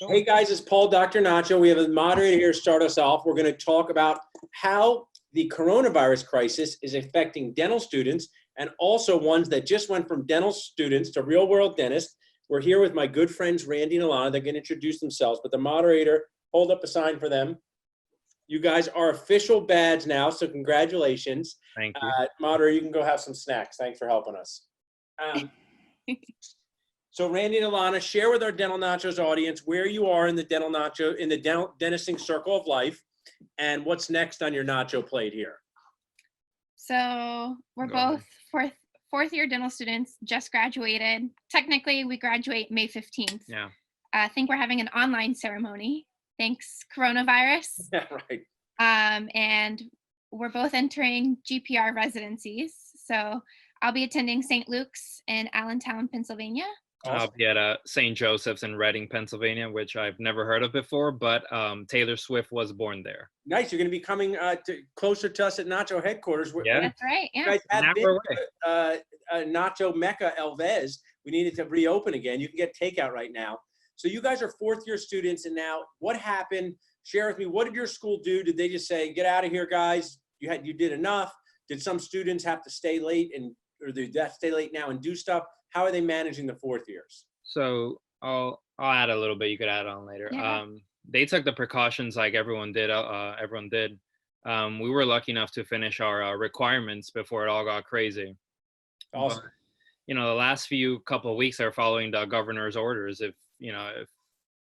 Hey guys, it's Paul, Dr. Nacho. We have a moderator here to start us off. We're going to talk about how the coronavirus crisis is affecting dental students and also ones that just went from dental students to real world dentists. We're here with my good friends, Randy and Alana. They're going to introduce themselves, but the moderator, hold up a sign for them. You guys are official badge now, so congratulations. Thank you. Moderator, you can go have some snacks. Thanks for helping us. So Randy and Alana, share with our Dental Nachos audience where you are in the dental dentisting circle of life and what's next on your nacho plate here. So we're both fourth year dental students, just graduated. Technically, we graduate May 15th. Yeah. I think we're having an online ceremony. Thanks, coronavirus. Yeah, right. And we're both entering GPR residencies. So I'll be attending St. Luke's in Allentown, Pennsylvania. Awesome. I'll be at St. Joseph's in Reading, Pennsylvania, which I've never heard of before, but Taylor Swift was born there. Nice. You're going to be coming closer to us at Nacho headquarters. Yeah. That's right. Yeah. You guys have been Nacho Mecca Elvez. We needed to reopen again. You can get takeout right now. So you guys are fourth year students, and now what happened? Share with me. What did your school do? Did they just say, get out of here, guys? You did enough? Did some students have to stay late or did that stay late now and do stuff? How are they managing the fourth years? So I'll add a little bit. You could add on later. Yeah. They took the precautions like everyone did. We were lucky enough to finish our requirements before it all got crazy. Awesome. But, the last couple of weeks are following the governor's orders. If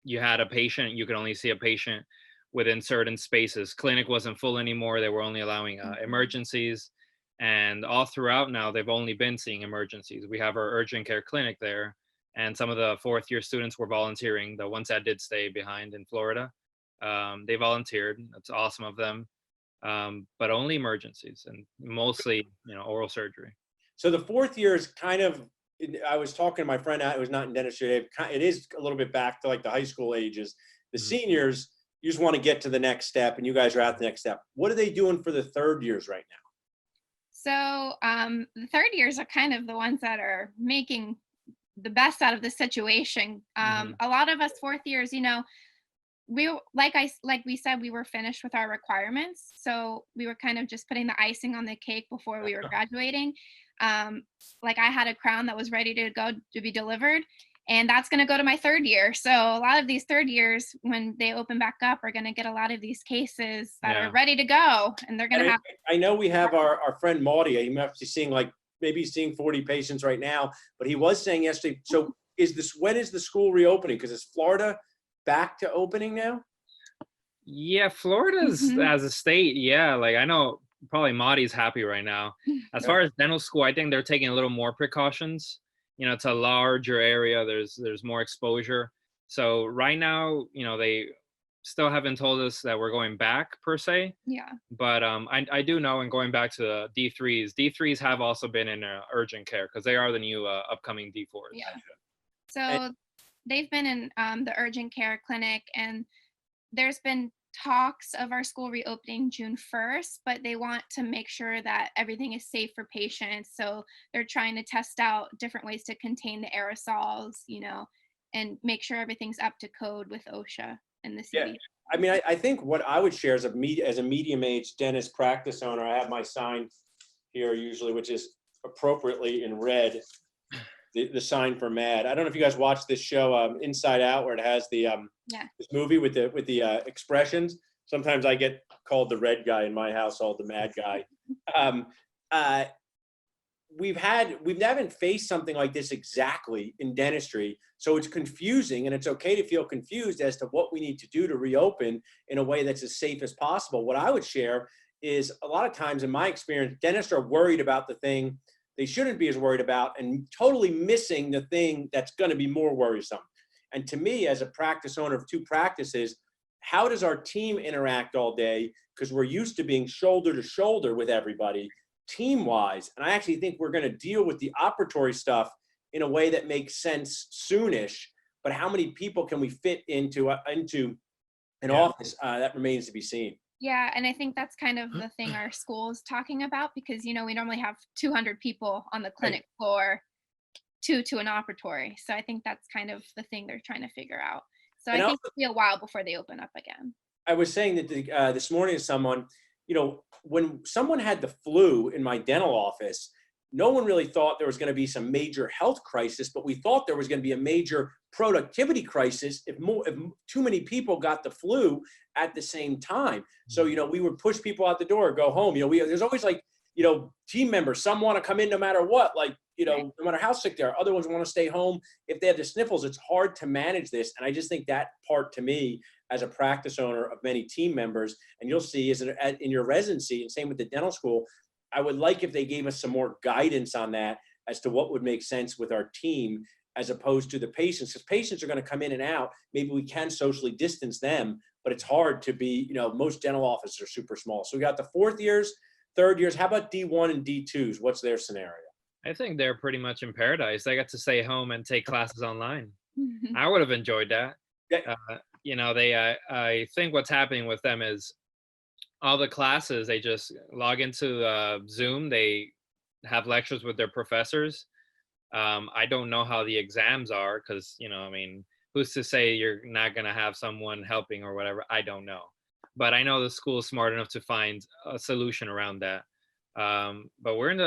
you had a patient, you could only see a patient within certain spaces. Clinic wasn't full anymore. They were only allowing emergencies. And all throughout now, they've only been seeing emergencies. We have our urgent care clinic there, and some of the fourth year students were volunteering. The ones that did stay behind in Florida, they volunteered. That's awesome of them, but only emergencies and mostly, oral surgery. So the fourth year is kind of, I was talking to my friend who was not in dentistry. It is a little bit back to like the high school ages. The seniors, you just want to get to the next step, and you guys are at the next step. What are they doing for the third years right now? So the third years are kind of the ones that are making the best out of the situation. A lot of us fourth years, we like we said, we were finished with our requirements. So we were kind of just putting the icing on the cake before we were graduating. Like I had a crown that was ready to go to be delivered. And that's going to go to my third year. So a lot of these third years, when they open back up, are going to get a lot of these cases that are ready to go. And they're going to have. I know we have our friend Maudie. He must be seeing maybe seeing 40 patients right now. But he was saying yesterday, so when is the school reopening? Because is Florida back to opening now? Yeah, Florida's as a state. Yeah, like I know probably Maudie's happy right now. As far as dental school, I think they're taking a little more precautions. It's a larger area. There's more exposure. So right now, they still haven't told us that we're going back per se. Yeah. But I do know, and going back to the D3s have also been in urgent care because they are the new upcoming D4s. Yeah. So they've been in the urgent care clinic, and there's been talks of our school reopening June 1st, but they want to make sure that everything is safe for patients. So they're trying to test out different ways to contain the aerosols, and make sure everything's up to code with OSHA and the CDC. Yeah. I mean, I think what I would share as a medium-aged dentist practice owner, I have my sign here usually, which is appropriately in red, the sign for MAD. I don't know if you guys watch this show, Inside Out, where it has the this movie with the expressions. Sometimes I get called the red guy in my household, the mad guy. We haven't faced something like this exactly in dentistry, so it's confusing, and it's okay to feel confused as to what we need to do to reopen in a way that's as safe as possible. What I would share is a lot of times in my experience, dentists are worried about the thing they shouldn't be as worried about and totally missing the thing that's going to be more worrisome. And to me, as a practice owner of two practices, how does our team interact all day? Because we're used to being shoulder to shoulder with everybody, team-wise. And I actually think we're going to deal with the operatory stuff in a way that makes sense soonish. But how many people can we fit into an office? That remains to be seen. Yeah, and I think that's kind of the thing our school is talking about, because, we normally have 200 people on the clinic floor to an operatory. So I think that's kind of the thing they're trying to figure out. So And I think also, it'll be a while before they open up again. I was saying that this morning to someone, when someone had the flu in my dental office, no one really thought there was going to be some major health crisis, but we thought there was going to be a major productivity crisis if too many people got the flu at the same time. So, we would push people out the door, go home. There's always like, team members, some want to come in no matter what, like, no matter how sick they are. Other ones want to stay home if they have the sniffles. It's hard to manage this. And I just think that part, to me, as a practice owner of many team members, and you'll see is in your residency, and same with the dental school, I would like if they gave us some more guidance on that as to what would make sense with our team as opposed to the patients, because patients are going to come in and out. Maybe we can socially distance them, but it's hard to be, most dental offices are super small. So we got the fourth years, third years. How about D1 and D2s? What's their scenario? I think they're pretty much in paradise. They got to stay home and take classes online. I would have enjoyed that. Yeah. I think what's happening with them is all the classes, they just log into Zoom. They have lectures with their professors. I don't know how the exams are because, who's to say you're not going to have someone helping or whatever? I don't know. But I know the school is smart enough to find a solution around that. But we're in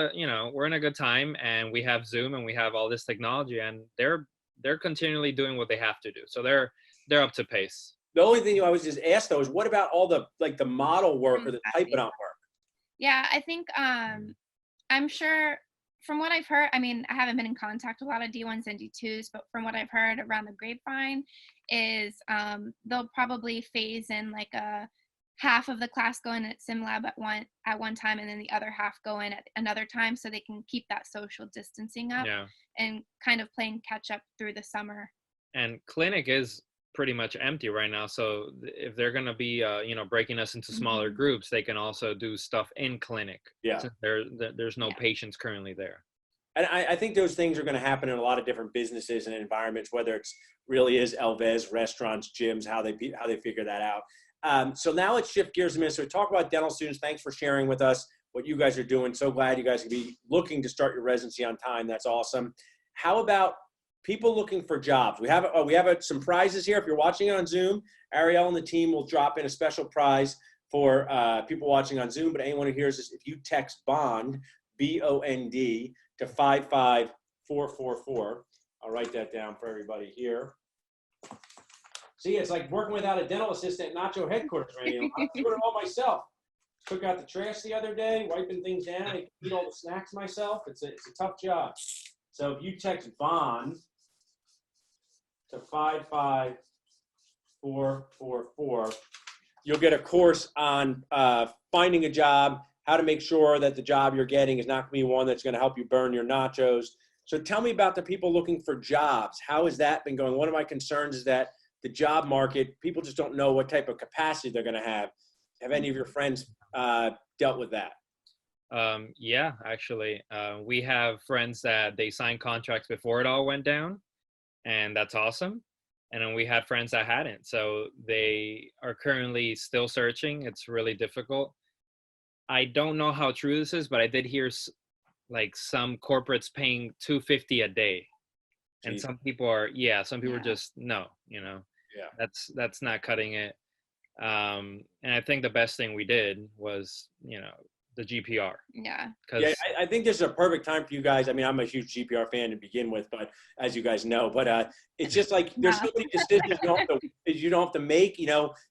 a good time, and we have Zoom and we have all this technology, and they're continually doing what they have to do. So they're up to pace. The only thing I was just asked though is what about all the model work or the typing out work? Yeah, I think I'm sure from what I've heard, I haven't been in contact with a lot of D1s and D2s, but from what I've heard around the grapevine is they'll probably phase in like a half of the class go in at sim lab at one time, and then the other half go in at another time, so they can keep that social distancing up and kind of playing catch up through the summer. And clinic is pretty much empty right now, so if they're going to be breaking us into smaller groups, they can also do stuff in clinic. Since there's no patients currently there. And I think those things are going to happen in a lot of different businesses and environments, whether it's really is Elvez, restaurants, gyms, how they figure that out. So now let's shift gears a minute. So we talk about dental students. Thanks for sharing with us what you guys are doing. So glad you guys can be looking to start your residency on time. That's awesome. How about people looking for jobs? We have some prizes here. If you're watching it on Zoom, Ariel and the team will drop in a special prize for people watching on Zoom. But anyone who hears this, if you text BOND, BOND, to 55444, I'll write that down for everybody here. See, it's like working without a dental assistant at Nacho headquarters right now. I'm doing it all myself. Took out the trash the other day, wiping things down. I eat all the snacks myself. It's a tough job. So if you text BOND to 55444, you'll get a course on finding a job, how to make sure that the job you're getting is not going to be one that's going to help you burn your nachos. So tell me about the people looking for jobs. How has that been going? One of my concerns is that the job market, people just don't know what type of capacity they're going to have. Have any of your friends dealt with that? Yeah, actually, we have friends that they signed contracts before it all went down, and that's awesome. And then we had friends that hadn't, so they are currently still searching. It's really difficult. I don't know how true this is, but I did hear like some corporates paying $250 a day, and some people are just no, that's not cutting it. And I think the best thing we did was the GPR. Yeah. I think this is a perfect time for you guys. I'm a huge GPR fan to begin with, but as you guys know, it's just like there's so many decisions you don't have to make.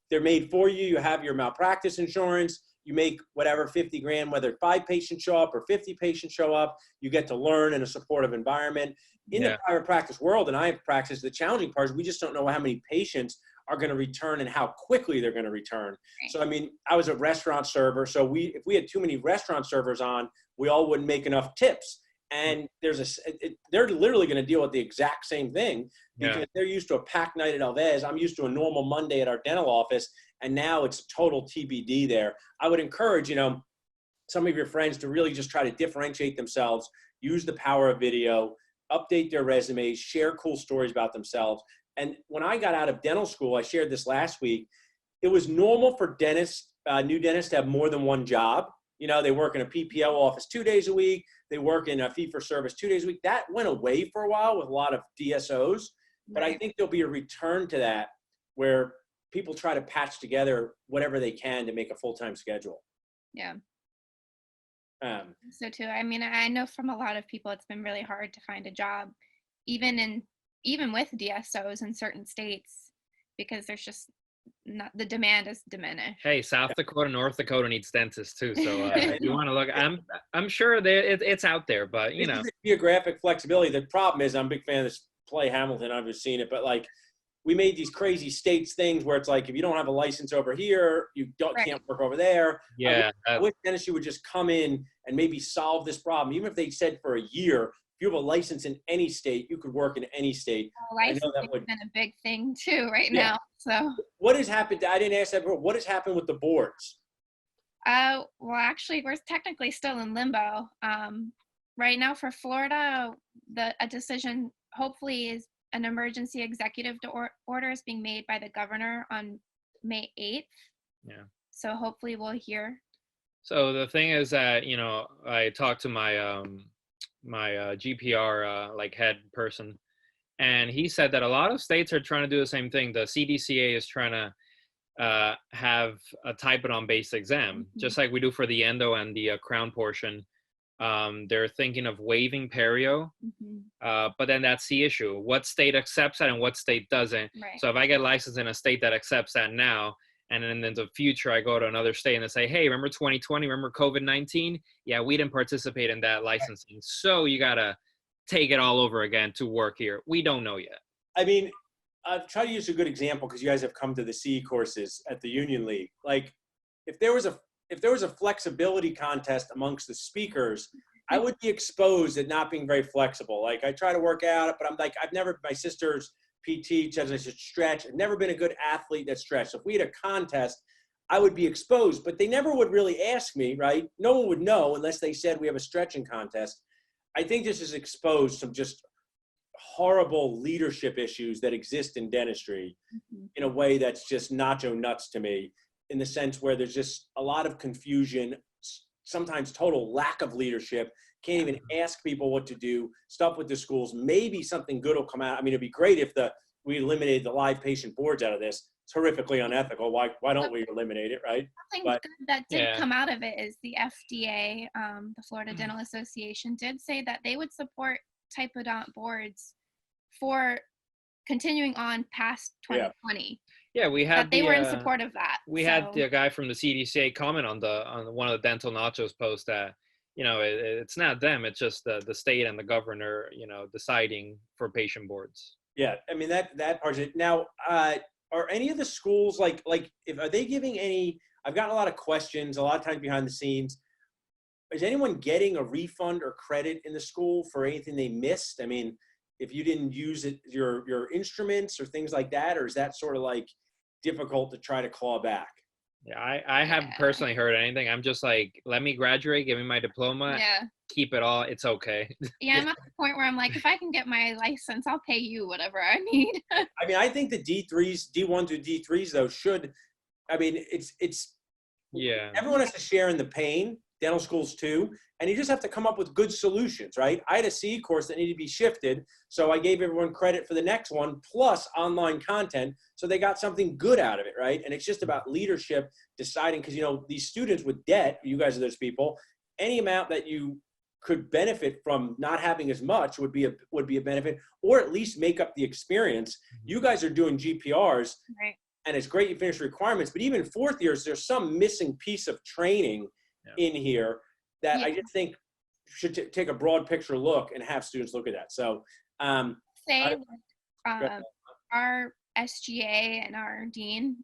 They're made for you. You have your malpractice insurance. You make whatever 50 grand, whether 5 patients show up or 50 patients show up. You get to learn in a supportive environment. In the private practice world, and I have practiced, the challenging part is we just don't know how many patients are going to return and how quickly they're going to return. Right. So, I was a restaurant server. So if we had too many restaurant servers on, we all wouldn't make enough tips. And they're literally going to deal with the exact same thing because they're used to a packed night at Elvez. I'm used to a normal Monday at our dental office. And now it's total TBD there. I would encourage, some of your friends to really just try to differentiate themselves, use the power of video, update their resumes, share cool stories about themselves. And when I got out of dental school, I shared this last week, it was normal for dentists, new dentists to have more than one job. They work in a PPO office 2 days a week. They work in a fee-for-service 2 days a week. That went away for a while with a lot of DSOs, but I think there'll be a return to that where people try to patch together whatever they can to make a full-time schedule. Yeah. Um, So too. I mean, I know from a lot of people, it's been really hard to find a job, even with DSOs in certain states, because there's just not, the demand is diminished. Hey, South Dakota, North Dakota needs dentists too. So if you want to look, I'm sure that it's out there, but you know, the geographic flexibility. The problem is, I'm a big fan of this play Hamilton. I've just seen it, but like, we made these crazy states things where it's like, if you don't have a license over here, you can't work over there. Yeah. I wish Tennessee would just come in and maybe solve this problem. Even if they said for a year, if you have a license in any state, you could work in any state. Licensing has been a big thing too right now. So what has happened? I didn't ask that before. What has happened with the boards? Well, actually, we're technically still in limbo. Right now for Florida, a decision hopefully is an emergency executive order is being made by the governor on May 8th. Yeah. So hopefully we'll hear. So the thing is that, you know, I talked to my my GPR like head person, and he said that a lot of states are trying to do the same thing. The CDCA is trying to have a type-it-on-based exam, just like we do for the endo and the crown portion. They're thinking of waiving perio, but then that's the issue. What state accepts that and what state doesn't? Right. So if I get licensed in a state that accepts that now, and then in the future I go to another state and they say, hey, remember 2020, remember COVID-19? Yeah, we didn't participate in that licensing. So you got to take it all over again to work here. We don't know yet. I mean, I've tried to use a good example because you guys have come to the CE courses at the Union League. Like, if there was a flexibility contest amongst the speakers, I would be exposed at not being very flexible. Like, I try to work out, but I'm like, my sister's PT says I should stretch. I've never been a good athlete that stretched. So if we had a contest, I would be exposed, but they never would really ask me, right? No one would know unless they said we have a stretching contest. I think this has exposed some just horrible leadership issues that exist in dentistry in a way that's just nacho nuts to me, in the sense where there's just a lot of confusion, sometimes total lack of leadership, can't even ask people what to do, stuff with the schools. Maybe something good will come out. I mean, it'd be great if we eliminated the live patient boards out of this. It's horrifically unethical. Why don't we eliminate it, right? Something good that did come out of it is the FDA, the Florida Dental Association, did say that they would support type-it-on boards for continuing on past 2020. Yeah, we had they were in support of that. We had the guy from the CDCA comment on one of the Dental Nachos posts that, you know, it's not them, it's just the state and the governor, you know, deciding for patient boards. Yeah, I mean that part of it. Now, are any of the schools like are they giving any? I've gotten a lot of questions a lot of times behind the scenes. Is anyone getting a refund or credit in the school for anything they missed? I mean, if you didn't use it, your instruments or things like that, or is that sort of like difficult to try to claw back? Yeah, I haven't personally heard anything. I'm just like, let me graduate, give me my diploma, keep it all. It's okay. Yeah, I'm at the point where I'm like, if I can get my license, I'll pay you whatever I need. I mean, I think the D3s, D1 to D3s though should, I mean, it's everyone has to share in the pain, dental schools too, and you just have to come up with good solutions, right? I had a CE course that needed to be shifted, so I gave everyone credit for the next one, plus online content, so they got something good out of it, right? And it's just about leadership deciding, because, you know, these students with debt, you guys are those people, any amount that you could benefit from not having as much would be a benefit, or at least make up the experience. You guys are doing GPRs, right? And it's great you finish requirements, but even fourth years, there's some missing piece of training in here that I just think should take a broad picture look and have students look at that. So our SGA and our dean,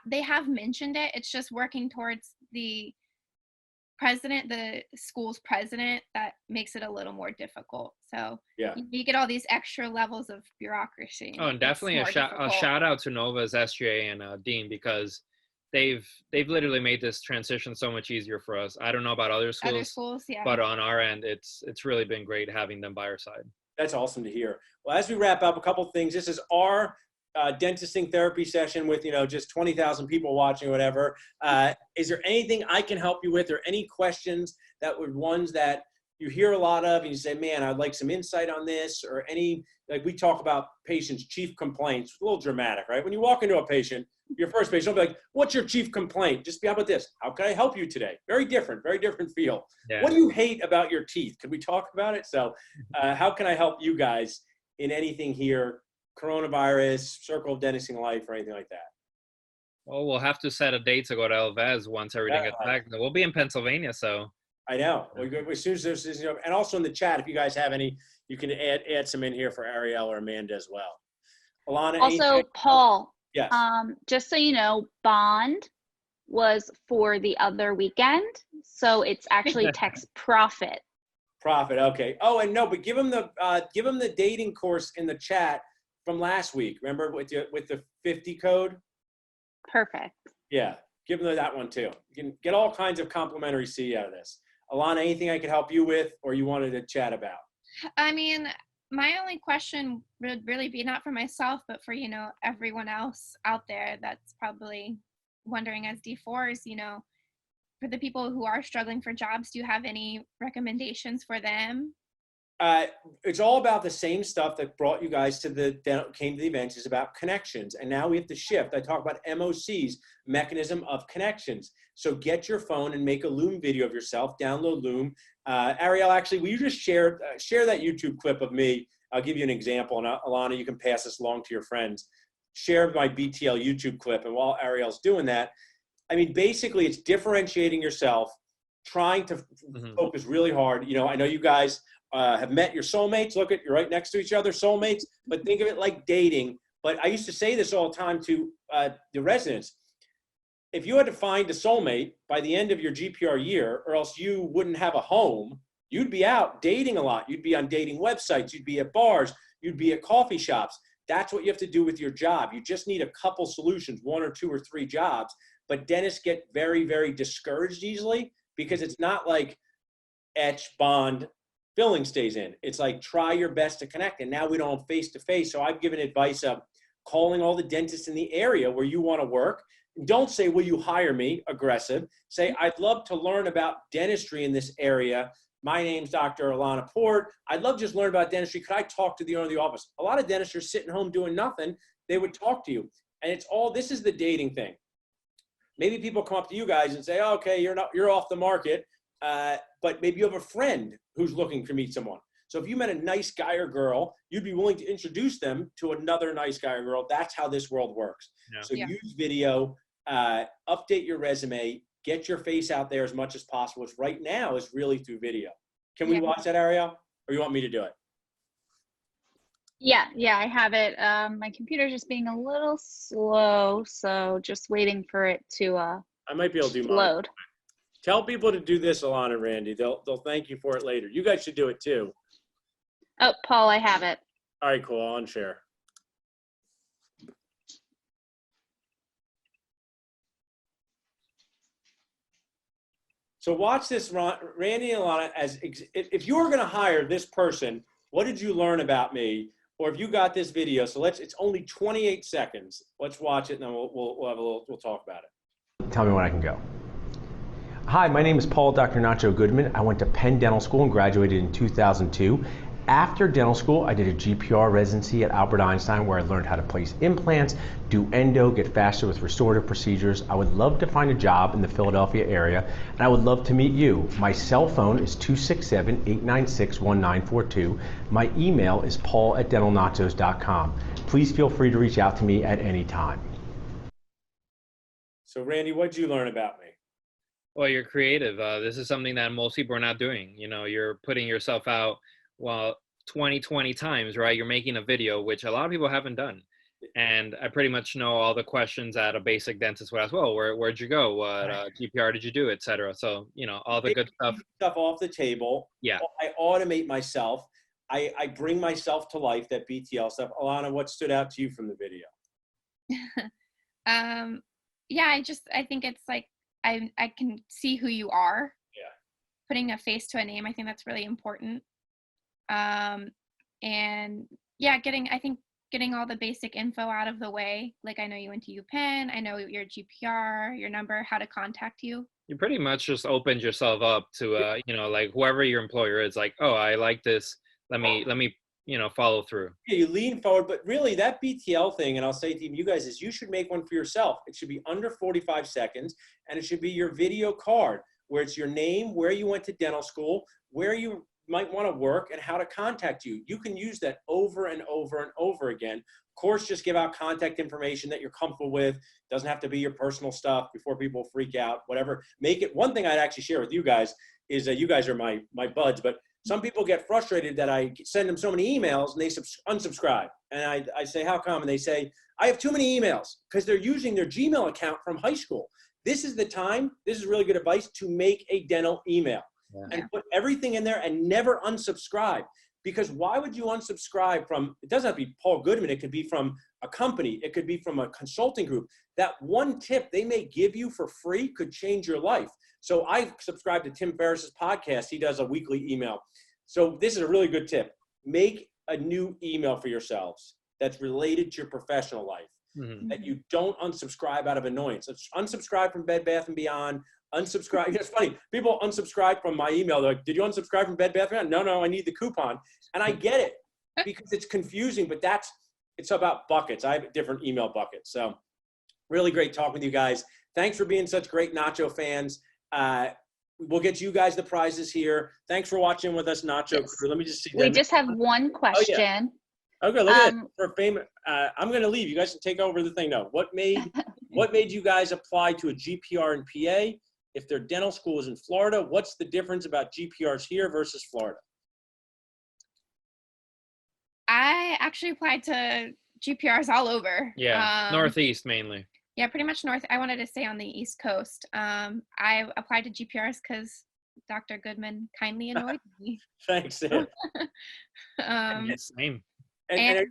they have mentioned it. It's just working towards the school's president that makes it a little more difficult. So you get all these extra levels of bureaucracy. Oh, and definitely a shout out to Nova's SGA and dean, because they've literally made this transition so much easier for us. I don't know about other schools, but on our end, it's really been great having them by our side. That's awesome to hear. Well, as we wrap up, a couple things. This is our dentisting therapy session with, you know, just 20,000 people watching or whatever. Is there anything I can help you with, or any questions that were ones that you hear a lot of, and you say, man, I'd like some insight on this, or any, like we talk about patients' chief complaints, a little dramatic, right? When you walk into a patient, your first patient, don't be like, what's your chief complaint? Just be, how about this? How can I help you today? Very different feel. Yeah. What do you hate about your teeth? Could we talk about it? So how can I help you guys in anything here, coronavirus, circle of dentistry life, or anything like that? Well, we'll have to set a date to go to Elvez once everything gets back. We'll be in Pennsylvania, so. I know. As soon as there's, and also in the chat, if you guys have any, you can add some in here for Ariel or Amanda as well. Alana, Also, anything? Paul, Yes. just so you know, Bond was for the other weekend, so it's actually text profit. Profit. Okay. Oh, and no, but give them the dating course in the chat from last week. Remember with the 50 code? Perfect. Yeah. Give them that one too. You can get all kinds of complimentary C out of this. Alana, anything I could help you with, or you wanted to chat about? I mean, my only question would really be not for myself, but for, everyone else out there that's probably wondering as D4s, for the people who are struggling for jobs, do you have any recommendations for them? It's all about the same stuff that brought you guys came to the events, is about connections. And now we have to shift. I talk about MOCs, mechanism of connections. So get your phone and make a Loom video of yourself, download Loom. Ariel, actually, will you just share that YouTube clip of me? I'll give you an example, and Alana, you can pass this along to your friends. Share my BTL YouTube clip, and while Ariel's doing that, I mean, basically it's differentiating yourself, trying to focus really hard. I know you guys have met your soulmates. Look at, you're right next to each other, soulmates, but think of it like dating. But I used to say this all the time to the residents. If you had to find a soulmate by the end of your GPR year, or else you wouldn't have a home, you'd be out dating a lot. You'd be on dating websites. You'd be at bars. You'd be at coffee shops. That's what you have to do with your job. You just need a couple solutions, 1 or 2 or 3 jobs. But dentists get very, very discouraged easily, because it's not like etch, bond, billing stays in. It's like, try your best to connect. And now we don't have face-to-face. So I've given advice of calling all the dentists in the area where you want to work. Don't say, will you hire me? Aggressive. Say, I'd love to learn about dentistry in this area. My name's Dr. Alana Port. I'd love to just learn about dentistry. Could I talk to the owner of the office? A lot of dentists are sitting home doing nothing. They would talk to you. And it's all, this is the dating thing. Maybe people come up to you guys and say, oh, okay, you're off the market. But maybe you have a friend who's looking to meet someone. So if you met a nice guy or girl, you'd be willing to introduce them to another nice guy or girl. That's how this world works. Yeah. So use video, update your resume, get your face out there as much as possible, which right now is really through video. Can we watch that, Ariel? Or you want me to do it? Yeah, I have it. My computer's just being a little slow, so just waiting for it to I might be able to do load. Mine. Tell people to do this, Alana and Randy. They'll thank you for it later. You guys should do it too. Oh, Paul, I have it. All right, cool. I'll unshare. So watch this, Randy and Alana, if you were going to hire this person, what did you learn about me? Or if you got this video, so it's only 28 seconds. Let's watch it, and then we'll talk about it. Tell me when I can go. Hi, my name is Paul Dr. Nacho Goodman. I went to Penn Dental School and graduated in 2002. After dental school, I did a GPR residency at Albert Einstein, where I learned how to place implants, do endo, get faster with restorative procedures. I would love to find a job in the Philadelphia area, and I would love to meet you. My cell phone is 267-896-1942. My email is paul@dentalnachos.com. Please feel free to reach out to me at any time. So Randy, what did you learn about me? Well, you're creative. This is something that most people are not doing. You're putting yourself out 20 times, right? You're making a video, which a lot of people haven't done. And I pretty much know all the questions that a basic dentist would ask. Well, where'd you go? What GPR did you do, et cetera? So, all the good stuff. Stuff off the table. Yeah. I automate myself. I bring myself to life, that BTL stuff. Alana, what stood out to you from the video? I think it's like, I can see who you are. Yeah. Putting a face to a name, I think that's really important. And yeah, I think getting all the basic info out of the way. Like I know you went to UPenn, I know your GPR, your number, how to contact you. You pretty much just opened yourself up to, you know, like whoever your employer is, like, oh, I like this. Let me, you know, follow through. Yeah, you lean forward, but really that BTL thing, and I'll say to you guys, is you should make one for yourself. It should be under 45 seconds, and it should be your video card where it's your name, where you went to dental school, where you might want to work, and how to contact you. You can use that over and over and over again. Of course, just give out contact information that you're comfortable with. Doesn't have to be your personal stuff before people freak out, whatever. Make it. One thing I'd actually share with you guys is that you guys are my buds, but some people get frustrated that I send them so many emails and they unsubscribe. And I say, how come? And they say, I have too many emails, because they're using their Gmail account from high school. This is the time, this is really good advice, to make a dental email and put everything in there and never unsubscribe. Because why would you unsubscribe from, it doesn't have to be Paul Goodman, it could be from a company, it could be from a consulting group. That one tip they may give you for free could change your life. So I subscribe to Tim Ferriss's podcast. He does a weekly email. So this is a really good tip. Make a new email for yourselves that's related to your professional life, that you don't unsubscribe out of annoyance. Let's unsubscribe from Bed Bath & Beyond. Unsubscribe. It's funny. People unsubscribe from my email. They're like, did you unsubscribe from Bed Bath & Beyond? No, I need the coupon. And I get it because it's confusing, but it's about buckets. I have different email buckets. So really great talking with you guys. Thanks for being such great Nacho fans. We'll get you guys the prizes here. Thanks for watching with us, Nacho crew. Let me just see. We just have one question. Oh, yeah. Okay, look at it. For fame, I'm going to leave. You guys can take over the thing now. What made you guys apply to a GPR in PA? If their dental school is in Florida, what's the difference about GPRs here versus Florida? I actually applied to GPRs all over. Yeah, Northeast mainly. Yeah, pretty much north. I wanted to stay on the East Coast. I applied to GPRs because Dr. Goodman kindly annoyed me. Thanks, Sid. Same. And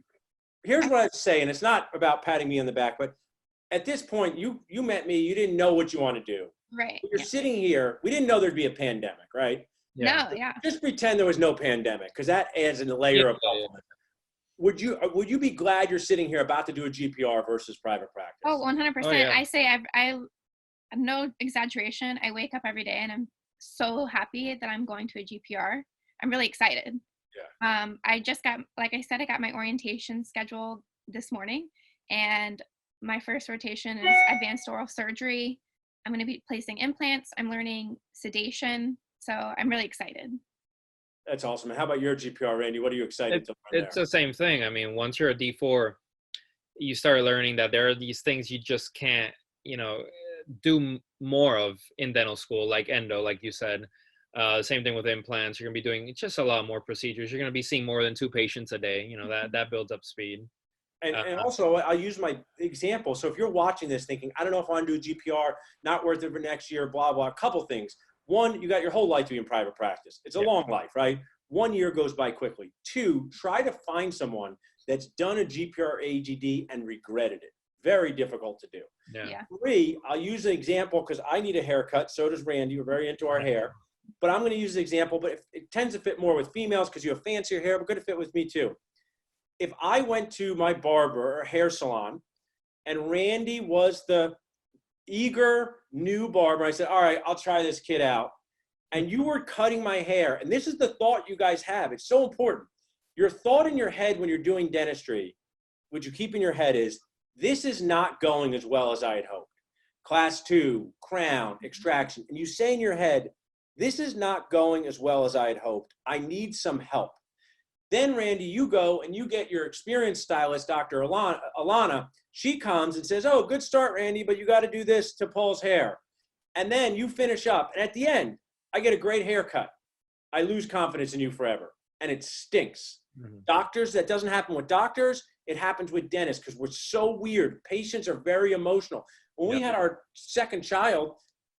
here's what I'd say, and it's not about patting me on the back, but at this point, you met me, you didn't know what you want to do. Right. You're sitting here, we didn't know there'd be a pandemic, right? Yeah. No, yeah. Just pretend there was no pandemic, because that adds a layer of Would you be glad you're sitting here about to do a GPR versus private practice? Oh, 100%. Oh, yeah. I say I'm no exaggeration. I wake up every day and I'm so happy that I'm going to a GPR. I'm really excited. Yeah. I just got, like I said, I got my orientation scheduled this morning, and my first rotation is advanced oral surgery. I'm going to be placing implants. I'm learning sedation. So I'm really excited. That's awesome. How about your GPR, Randy? What are you excited to learn It's the same thing. I mean, once you're a D4, you start learning that there are these things you just can't, you know, do more of in dental school, like endo, like you said. Same thing with implants. You're going to be doing just a lot more procedures. You're going to be seeing more than 2 patients a day. You know, that builds up speed. And also, I'll use my example. So if you're watching this thinking, I don't know if I want to do a GPR, not worth it for next year, blah, blah, a couple things. One, you got your whole life to be in private practice. It's a long life, right? 1 year goes by quickly. 2, try to find someone that's done a GPR AGD and regretted it. Very difficult to do. Yeah. 3, I'll use an example because I need a haircut. So does Randy. We're very into our hair. But I'm going to use the example, but it tends to fit more with females because you have fancier hair, but going to fit with me too. If I went to my barber or hair salon and Randy was the eager new barber, I said, all right, I'll try this kid out. And you were cutting my hair. And this is the thought you guys have. It's so important. Your thought in your head when you're doing dentistry, which you keep in your head is, this is not going as well as I had hoped. Class 2, crown, extraction. And you say in your head, this is not going as well as I had hoped. I need some help. Then, Randy, you go and you get your experienced stylist, Dr. Alana. She comes and says, oh, good start, Randy, but you got to do this to Paul's hair. And then you finish up. And at the end, I get a great haircut. I lose confidence in you forever. And it stinks. Doctors, that doesn't happen with doctors. It happens with dentists because we're so weird. Patients are very emotional. When we had our second child,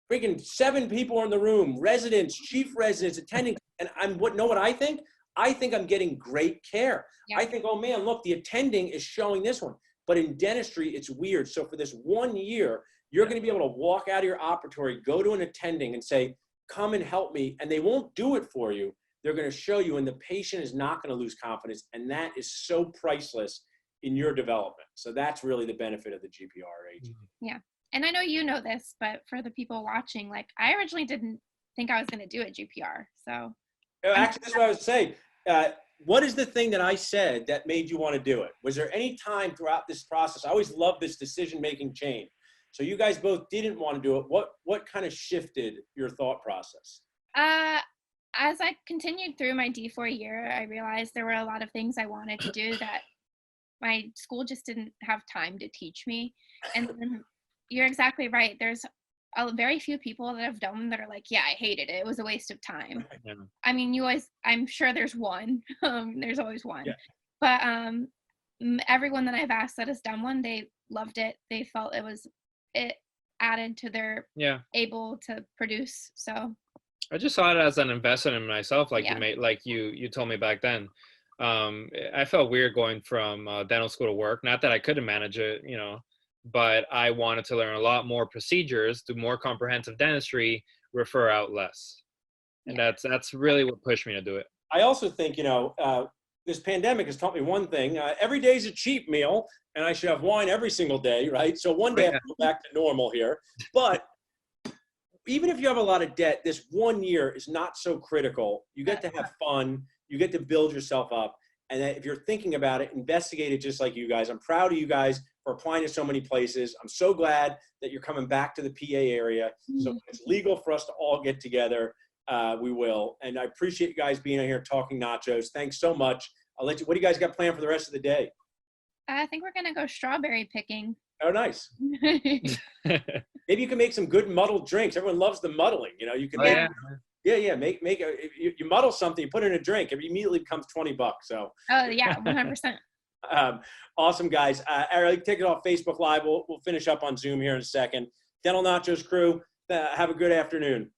freaking 7 people were in the room, residents, chief residents, attending. And know what I think? I think I'm getting great care. Yeah. I think, oh man, look, the attending is showing this one. But in dentistry, it's weird. So for this 1 year, you're going to be able to walk out of your operatory, go to an attending and say, come and help me. And they won't do it for you. They're going to show you, and the patient is not going to lose confidence. And that is so priceless in your development. So that's really the benefit of the GPR agent. Yeah. And I know you know this, but for the people watching, like I originally didn't think I was going to do a GPR. So Actually, that's what I was saying. What is the thing that I said that made you want to do it? Was there any time throughout this process? I always love this decision-making chain. So you guys both didn't want to do it. What kind of shifted your thought process? As I continued through my D4 year, I realized there were a lot of things I wanted to do that my school just didn't have time to teach me. And then you're exactly right. There's very few people that have done them that are like, yeah, I hated it. It was a waste of time. Yeah. I mean, I'm sure there's one. There's always one. Yeah. But everyone that I've asked that has done one, they loved it. They felt it added to their able to produce. So I just saw it as an investment in myself, like Yeah. you told me back then. I felt weird going from dental school to work. Not that I couldn't manage it, but I wanted to learn a lot more procedures, do more comprehensive dentistry, refer out less. And that's really what pushed me to do it. I also think, this pandemic has taught me one thing. Every day is a cheap meal, and I should have wine every single day, right? So one day I have to go back to normal here. But even if you have a lot of debt, this 1 year is not so critical. You get to have fun. You get to build yourself up. And if you're thinking about it, investigate it just like you guys. I'm proud of you guys for applying to so many places. I'm so glad that you're coming back to the PA area. So if it's legal for us to all get together, we will. And I appreciate you guys being here talking nachos. Thanks so much. I'll let you, what do you guys got planned for the rest of the day? I think we're going to go strawberry picking. Oh, nice. Maybe you can make some good muddled drinks. Everyone loves the muddling. You can make you muddle something, you put it in a drink, it immediately becomes $20. So. Oh yeah, 100%. Awesome, guys. Eric, take it off Facebook Live. We'll finish up on Zoom here in a second. Dental Nachos crew, have a good afternoon.